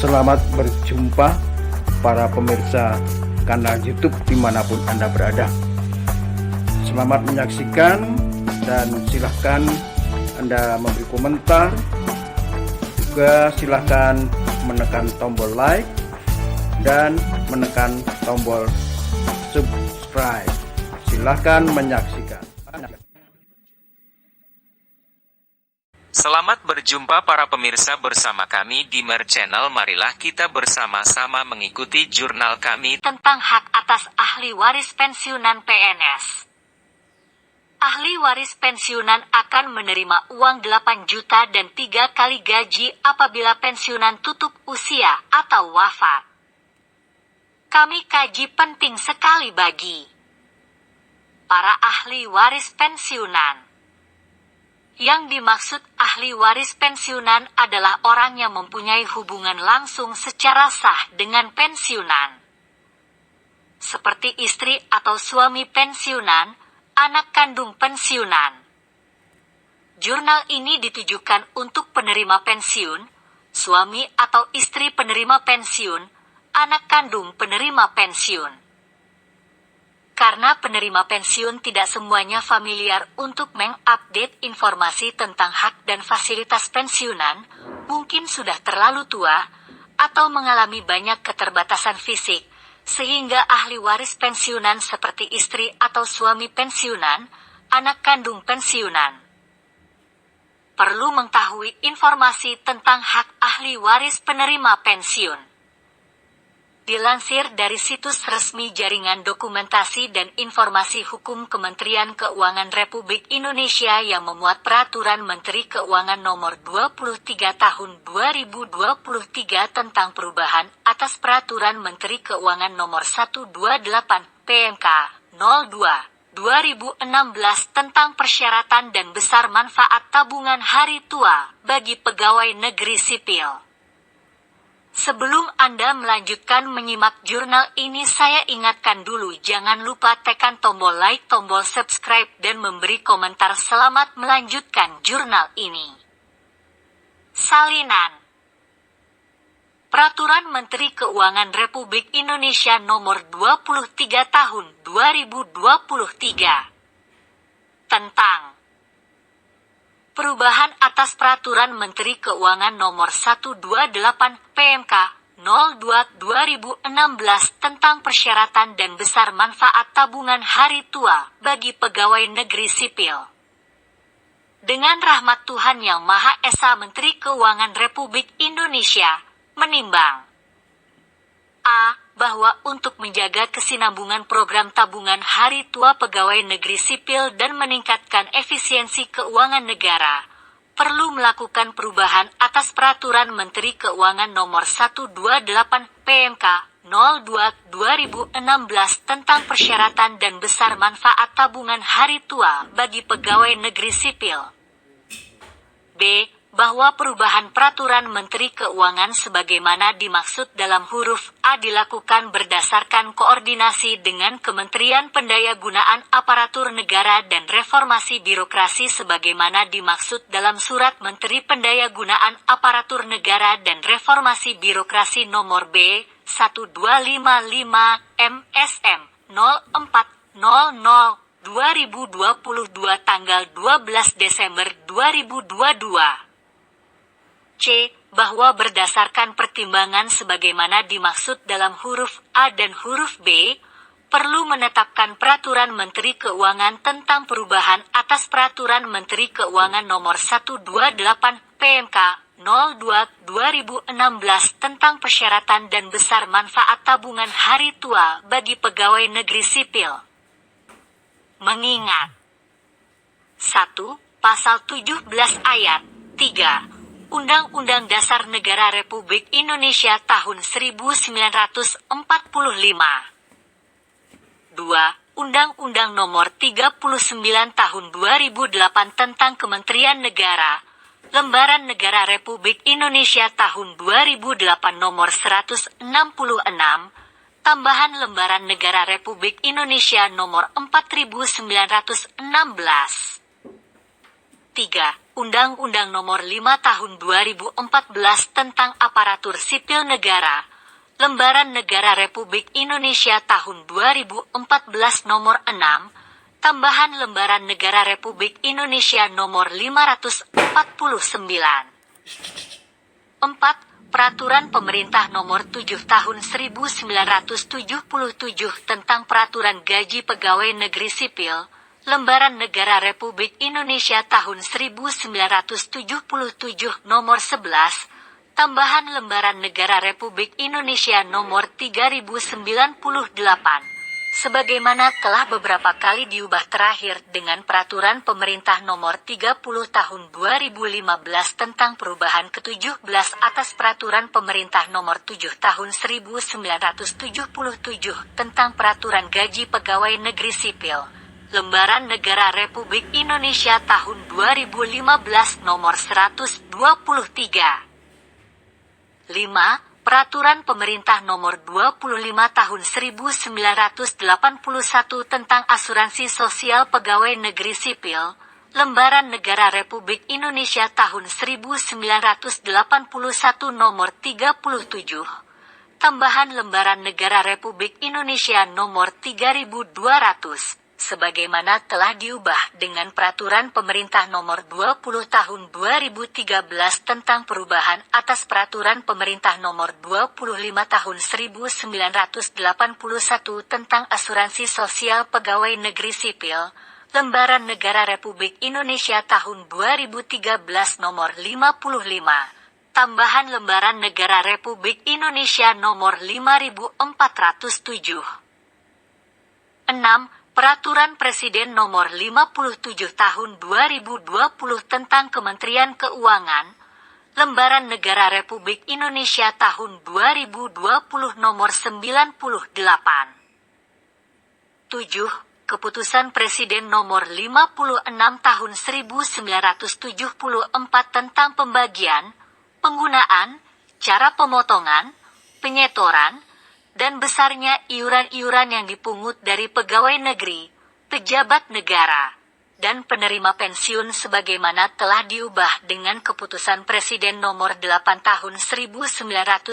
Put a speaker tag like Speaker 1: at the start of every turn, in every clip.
Speaker 1: Selamat berjumpa para pemirsa kanal YouTube dimanapun Anda berada. Selamat menyaksikan dan silahkan Anda memberi komentar. Juga silahkan menekan tombol like dan menekan tombol subscribe. Silahkan menyaksikan.
Speaker 2: Selamat berjumpa para pemirsa bersama kami di Mer Channel. Marilah kita bersama-sama mengikuti jurnal kami
Speaker 3: tentang hak atas ahli waris pensiunan PNS. Ahli waris pensiunan akan menerima uang 8 juta dan 3 kali gaji apabila pensiunan tutup usia atau wafat. Kami kaji penting sekali bagi para ahli waris pensiunan. Yang dimaksud ahli waris pensiunan adalah orang yang mempunyai hubungan langsung secara sah dengan pensiunan. Seperti istri atau suami pensiunan, anak kandung pensiunan. Jurnal ini ditujukan untuk penerima pensiun, suami atau istri penerima pensiun, anak kandung penerima pensiun. Karena penerima pensiun tidak semuanya familiar untuk mengupdate informasi tentang hak dan fasilitas pensiunan, mungkin sudah terlalu tua, atau mengalami banyak keterbatasan fisik, sehingga ahli waris pensiunan seperti istri atau suami pensiunan, anak kandung pensiunan, perlu mengetahui informasi tentang hak ahli waris penerima pensiun. Dilansir dari situs resmi Jaringan Dokumentasi dan Informasi Hukum Kementerian Keuangan Republik Indonesia yang memuat Peraturan Menteri Keuangan Nomor 23 Tahun 2023 tentang perubahan atas Peraturan Menteri Keuangan Nomor 128 PMK 02/2016 tentang persyaratan dan besar manfaat tabungan hari tua bagi pegawai negeri sipil. Sebelum Anda melanjutkan menyimak jurnal ini, saya ingatkan dulu jangan lupa tekan tombol like, tombol subscribe, dan memberi komentar. Selamat melanjutkan jurnal ini. Salinan Peraturan Menteri Keuangan Republik Indonesia Nomor 23 Tahun 2023 tentang perubahan atas Peraturan Menteri Keuangan Nomor 128 PMK 02/2016 tentang persyaratan dan besar manfaat tabungan hari tua bagi pegawai negeri sipil. Dengan rahmat Tuhan Yang Maha Esa, Menteri Keuangan Republik Indonesia menimbang bahwa untuk menjaga kesinambungan program tabungan hari tua pegawai negeri sipil dan meningkatkan efisiensi keuangan negara, perlu melakukan perubahan atas Peraturan Menteri Keuangan Nomor 128 PMK 02/2016 tentang persyaratan dan besar manfaat tabungan hari tua bagi pegawai negeri sipil. Bahwa perubahan Peraturan Menteri Keuangan sebagaimana dimaksud dalam huruf A dilakukan berdasarkan koordinasi dengan Kementerian Pendayagunaan Aparatur Negara dan Reformasi Birokrasi sebagaimana dimaksud dalam Surat Menteri Pendayagunaan Aparatur Negara dan Reformasi Birokrasi Nomor B1255 MSM 0400/2022 tanggal 12 Desember 2022. Bahwa berdasarkan pertimbangan sebagaimana dimaksud dalam huruf A dan huruf B, perlu menetapkan Peraturan Menteri Keuangan tentang perubahan atas Peraturan Menteri Keuangan Nomor 128 PMK 02/2016 tentang persyaratan dan besar manfaat tabungan hari tua bagi pegawai negeri sipil. Mengingat 1. Pasal 17 ayat 3 Undang-Undang Dasar Negara Republik Indonesia tahun 1945. 2. Undang-Undang Nomor 39 Tahun 2008 tentang Kementerian Negara, Lembaran Negara Republik Indonesia tahun 2008 Nomor 166, Tambahan Lembaran Negara Republik Indonesia Nomor 4916. 3. Undang-Undang Nomor 5 Tahun 2014 tentang Aparatur Sipil Negara, Lembaran Negara Republik Indonesia Tahun 2014 Nomor 6, Tambahan Lembaran Negara Republik Indonesia Nomor 549. 4. Peraturan Pemerintah Nomor 7 Tahun 1977 tentang Peraturan Gaji Pegawai Negeri Sipil, Lembaran Negara Republik Indonesia Tahun 1977 Nomor 11, Tambahan Lembaran Negara Republik Indonesia Nomor 3098. Sebagaimana telah beberapa kali diubah terakhir dengan Peraturan Pemerintah Nomor 30 Tahun 2015 tentang perubahan ke-17 atas Peraturan Pemerintah Nomor 7 Tahun 1977 tentang Peraturan Gaji Pegawai Negeri Sipil, Lembaran Negara Republik Indonesia Tahun 2015 Nomor 123. 5. Peraturan Pemerintah Nomor 25 Tahun 1981 tentang Asuransi Sosial Pegawai Negeri Sipil, Lembaran Negara Republik Indonesia Tahun 1981 Nomor 37, Tambahan Lembaran Negara Republik Indonesia Nomor 3200, sebagaimana telah diubah dengan Peraturan Pemerintah Nomor 20 Tahun 2013 tentang perubahan atas Peraturan Pemerintah Nomor 25 Tahun 1981 tentang Asuransi Sosial Pegawai Negeri Sipil, Lembaran Negara Republik Indonesia Tahun 2013 Nomor 55, Tambahan Lembaran Negara Republik Indonesia Nomor 5407. 6. Peraturan Presiden Nomor 57 Tahun 2020 tentang Kementerian Keuangan, Lembaran Negara Republik Indonesia Tahun 2020 Nomor 98. 7. Keputusan Presiden Nomor 56 Tahun 1974 tentang pembagian, penggunaan, cara pemotongan, penyetoran, dan besarnya iuran-iuran yang dipungut dari pegawai negeri, pejabat negara, dan penerima pensiun sebagaimana telah diubah dengan Keputusan Presiden Nomor 8 Tahun 1977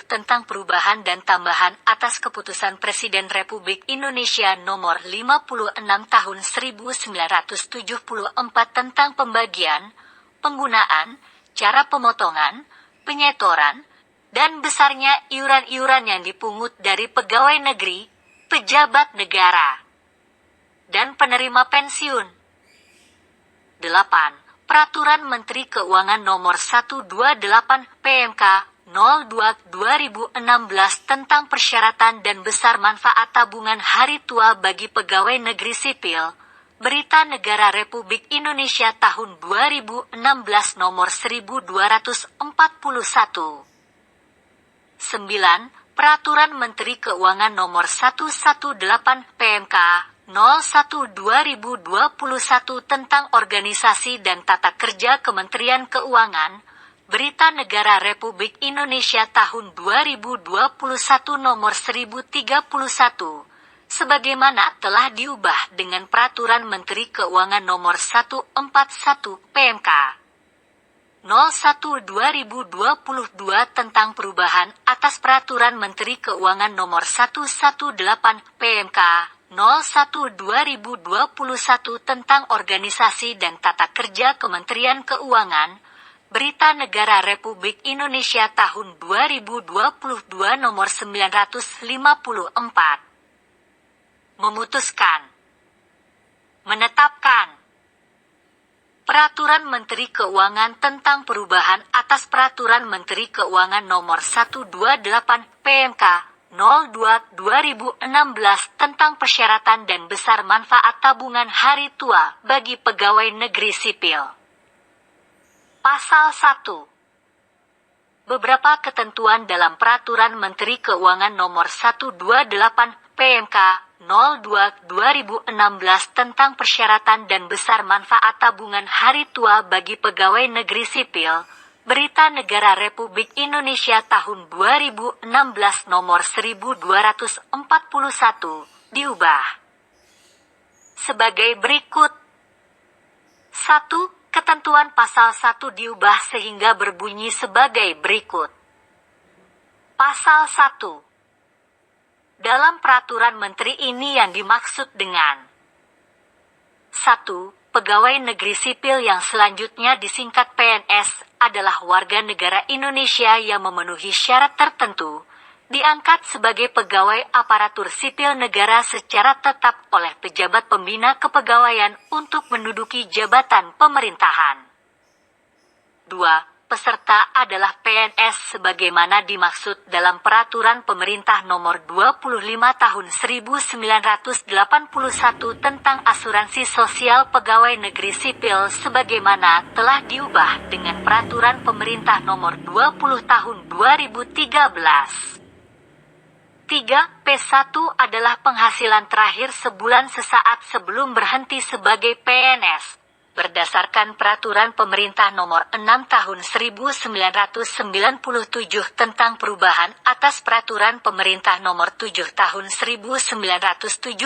Speaker 3: tentang perubahan dan tambahan atas Keputusan Presiden Republik Indonesia Nomor 56 Tahun 1974 tentang pembagian, penggunaan, cara pemotongan, penyetoran, dan besarnya iuran-iuran yang dipungut dari pegawai negeri, pejabat negara, dan penerima pensiun. 8. Peraturan Menteri Keuangan Nomor 128 PMK 02/2016 tentang persyaratan dan besar manfaat tabungan hari tua bagi pegawai negeri sipil, Berita Negara Republik Indonesia Tahun 2016 Nomor 1241. 9. Peraturan Menteri Keuangan Nomor 118 PMK 01/2021 tentang organisasi dan tata kerja Kementerian Keuangan, Berita Negara Republik Indonesia Tahun 2021 Nomor 1031, sebagaimana telah diubah dengan Peraturan Menteri Keuangan Nomor 141 PMK 01/2022 tentang perubahan atas Peraturan Menteri Keuangan Nomor 118 PMK 01/2021 tentang organisasi dan tata kerja Kementerian Keuangan, Berita Negara Republik Indonesia Tahun 2022 Nomor 954. Memutuskan, menetapkan Peraturan Menteri Keuangan tentang perubahan atas Peraturan Menteri Keuangan Nomor 128 PMK 02/2016 tentang persyaratan dan besar manfaat tabungan hari tua bagi pegawai negeri sipil. Pasal 1. Beberapa ketentuan dalam Peraturan Menteri Keuangan Nomor 128 PMK 02/2016 tentang persyaratan dan besar manfaat tabungan hari tua bagi pegawai negeri sipil, Berita Negara Republik Indonesia Tahun 2016 Nomor 1241, diubah sebagai berikut. 1. Ketentuan pasal 1 diubah sehingga berbunyi sebagai berikut. Pasal 1. Dalam peraturan menteri ini yang dimaksud dengan 1. Pegawai negeri sipil yang selanjutnya disingkat PNS adalah warga negara Indonesia yang memenuhi syarat tertentu, diangkat sebagai pegawai aparatur sipil negara secara tetap oleh pejabat pembina kepegawaian untuk menduduki jabatan pemerintahan. 2. Peserta adalah PNS sebagaimana dimaksud dalam Peraturan Pemerintah Nomor 25 Tahun 1981 tentang Asuransi Sosial Pegawai Negeri Sipil sebagaimana telah diubah dengan Peraturan Pemerintah Nomor 20 Tahun 2013. 3. P1 adalah penghasilan terakhir sebulan sesaat sebelum berhenti sebagai PNS. Berdasarkan Peraturan Pemerintah Nomor 6 Tahun 1997 tentang perubahan atas Peraturan Pemerintah Nomor 7 Tahun 1977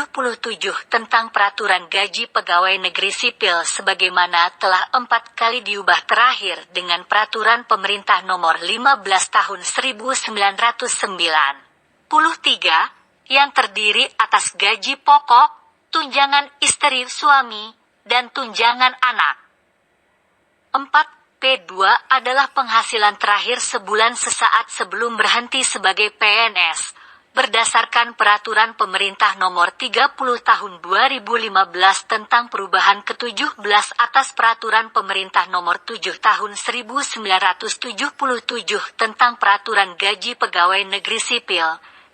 Speaker 3: tentang Peraturan Gaji Pegawai Negeri Sipil sebagaimana telah 4 kali diubah terakhir dengan Peraturan Pemerintah Nomor 15 Tahun 1993 yang terdiri atas gaji pokok, tunjangan istri suami, dan tunjangan anak. 4. P2 adalah penghasilan terakhir sebulan sesaat sebelum berhenti sebagai PNS, berdasarkan Peraturan Pemerintah Nomor 30 Tahun 2015 tentang perubahan ke-17 atas Peraturan Pemerintah Nomor 7 Tahun 1977 tentang Peraturan Gaji Pegawai Negeri Sipil,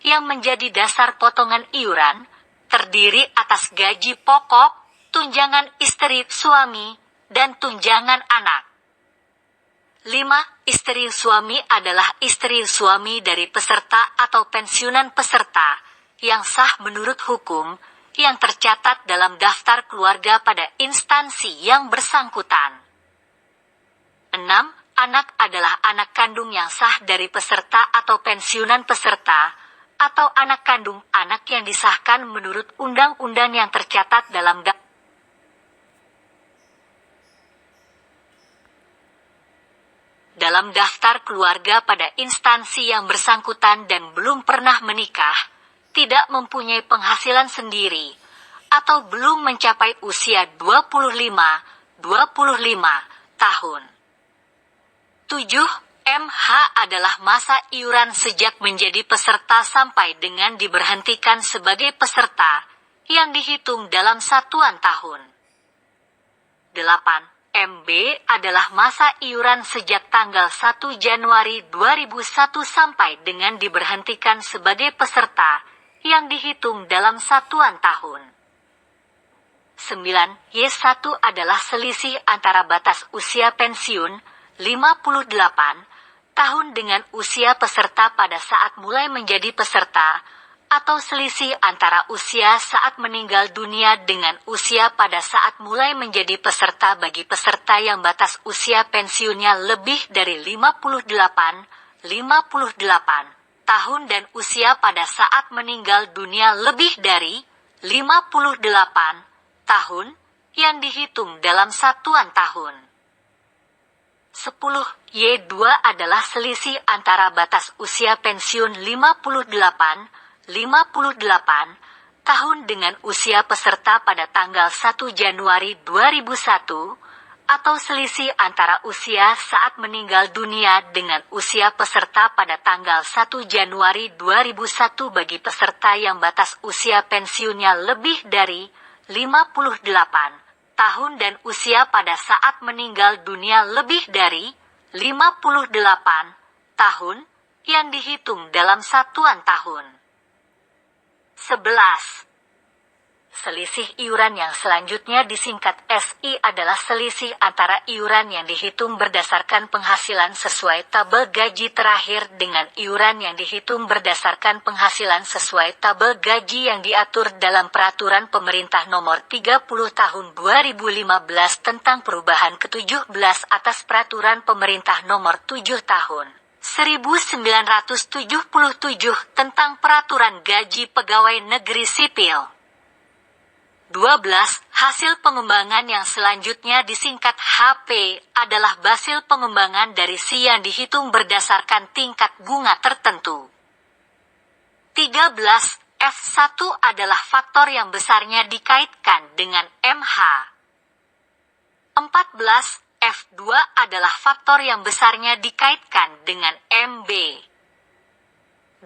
Speaker 3: yang menjadi dasar potongan iuran, terdiri atas gaji pokok, tunjangan istri suami, dan tunjangan anak. 5. Istri suami adalah istri suami dari peserta atau pensiunan peserta yang sah menurut hukum yang tercatat dalam daftar keluarga pada instansi yang bersangkutan. 6. Anak adalah anak kandung yang sah dari peserta atau pensiunan peserta atau anak kandung anak yang disahkan menurut undang-undang yang tercatat dalam daftar keluarga pada instansi yang bersangkutan dan belum pernah menikah, tidak mempunyai penghasilan sendiri, atau belum mencapai usia 25 tahun. 7. MH adalah masa iuran sejak menjadi peserta sampai dengan diberhentikan sebagai peserta, yang dihitung dalam satuan tahun. 8. MB adalah masa iuran sejak tanggal 1 Januari 2001 sampai dengan diberhentikan sebagai peserta, yang dihitung dalam satuan tahun. 9. Y1 adalah selisih antara batas usia pensiun, 58, tahun dengan usia peserta pada saat mulai menjadi peserta, atau selisih antara usia saat meninggal dunia dengan usia pada saat mulai menjadi peserta bagi peserta yang batas usia pensiunnya lebih dari 58 tahun dan usia pada saat meninggal dunia lebih dari 58 tahun yang dihitung dalam satuan tahun. 10. Y2 adalah selisih antara batas usia pensiun 58 tahun dengan usia peserta pada tanggal 1 Januari 2001, atau selisih antara usia saat meninggal dunia dengan usia peserta pada tanggal 1 Januari 2001 bagi peserta yang batas usia pensiunnya lebih dari 58 tahun dan usia pada saat meninggal dunia lebih dari 58 tahun yang dihitung dalam satuan tahun. 11. Selisih iuran yang selanjutnya disingkat SI adalah selisih antara iuran yang dihitung berdasarkan penghasilan sesuai tabel gaji terakhir dengan iuran yang dihitung berdasarkan penghasilan sesuai tabel gaji yang diatur dalam Peraturan Pemerintah Nomor 30 Tahun 2015 tentang perubahan ke-17 atas Peraturan Pemerintah Nomor 7 Tahun 1977 tentang Peraturan Gaji Pegawai Negeri Sipil. 12. Hasil pengembangan yang selanjutnya disingkat HP adalah hasil pengembangan dari si yang dihitung berdasarkan tingkat bunga tertentu. 13. F1 adalah faktor yang besarnya dikaitkan dengan MH. 14. F2 adalah faktor yang besarnya dikaitkan dengan MB.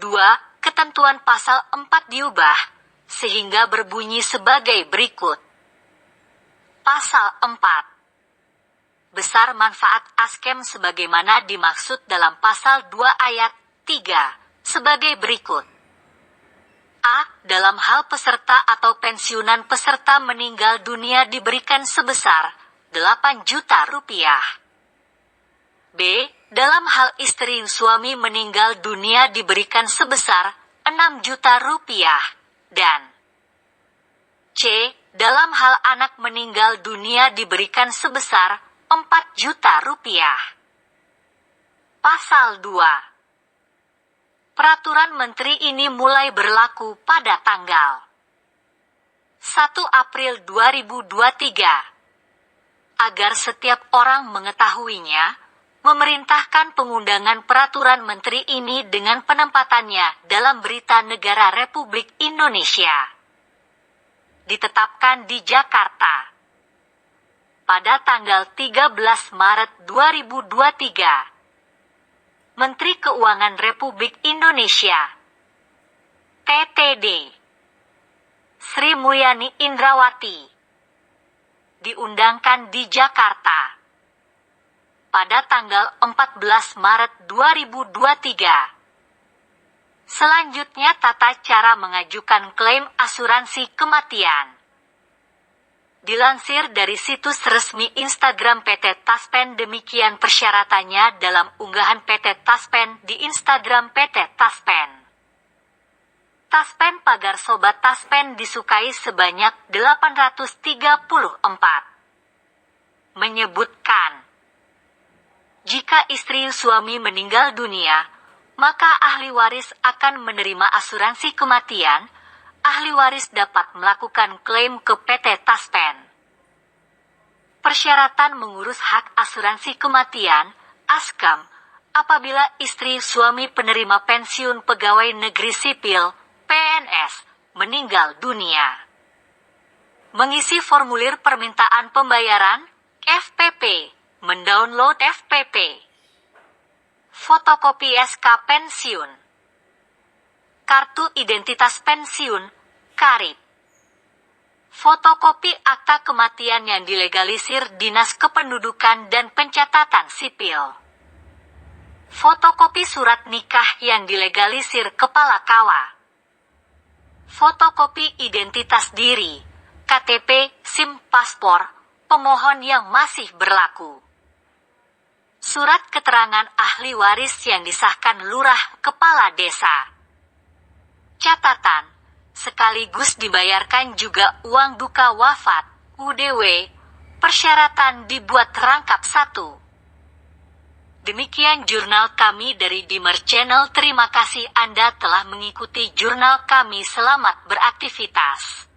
Speaker 3: 2. Ketentuan pasal 4 diubah, sehingga berbunyi sebagai berikut. Pasal 4. Besar manfaat askem sebagaimana dimaksud dalam pasal 2 ayat 3, sebagai berikut. A. Dalam hal peserta atau pensiunan peserta meninggal dunia diberikan sebesar 8 juta rupiah. B. Dalam hal istri suami meninggal dunia diberikan sebesar 6 juta rupiah. Dan C. Dalam hal anak meninggal dunia diberikan sebesar 4 juta rupiah. Pasal 2. Peraturan Menteri ini mulai berlaku pada tanggal 1 April 2023. Agar setiap orang mengetahuinya, memerintahkan pengundangan peraturan menteri ini dengan penempatannya dalam Berita Negara Republik Indonesia. Ditetapkan di Jakarta pada tanggal 13 Maret 2023. Menteri Keuangan Republik Indonesia TTD Sri Mulyani Indrawati diundangkan di Jakarta pada tanggal 14 Maret 2023. Selanjutnya tata cara mengajukan klaim asuransi kematian. Dilansir dari situs resmi Instagram PT Taspen, demikian persyaratannya dalam unggahan PT Taspen di Instagram PT Taspen. Taspen pagar Sobat Taspen disukai sebanyak 834. Menyebutkan, jika istri suami meninggal dunia, maka ahli waris akan menerima asuransi kematian. Ahli waris dapat melakukan klaim ke PT Taspen. Persyaratan mengurus hak asuransi kematian, ASKAM, apabila istri suami penerima pensiun pegawai negeri sipil, PNS, meninggal dunia. Mengisi formulir permintaan pembayaran, FPP, mendownload FPP. Fotokopi SK pensiun. Kartu identitas pensiun, KARIP. Fotokopi akta kematian yang dilegalisir Dinas Kependudukan dan Pencatatan Sipil. Fotokopi surat nikah yang dilegalisir Kepala KAWA. Fotokopi identitas diri, KTP, SIM, paspor, pemohon yang masih berlaku. Surat keterangan ahli waris yang disahkan lurah kepala desa. Catatan, sekaligus dibayarkan juga uang duka wafat, UDW, persyaratan dibuat rangkap 1. Demikian jurnal kami dari Dimer Channel. Terima kasih Anda telah mengikuti jurnal kami. Selamat beraktivitas.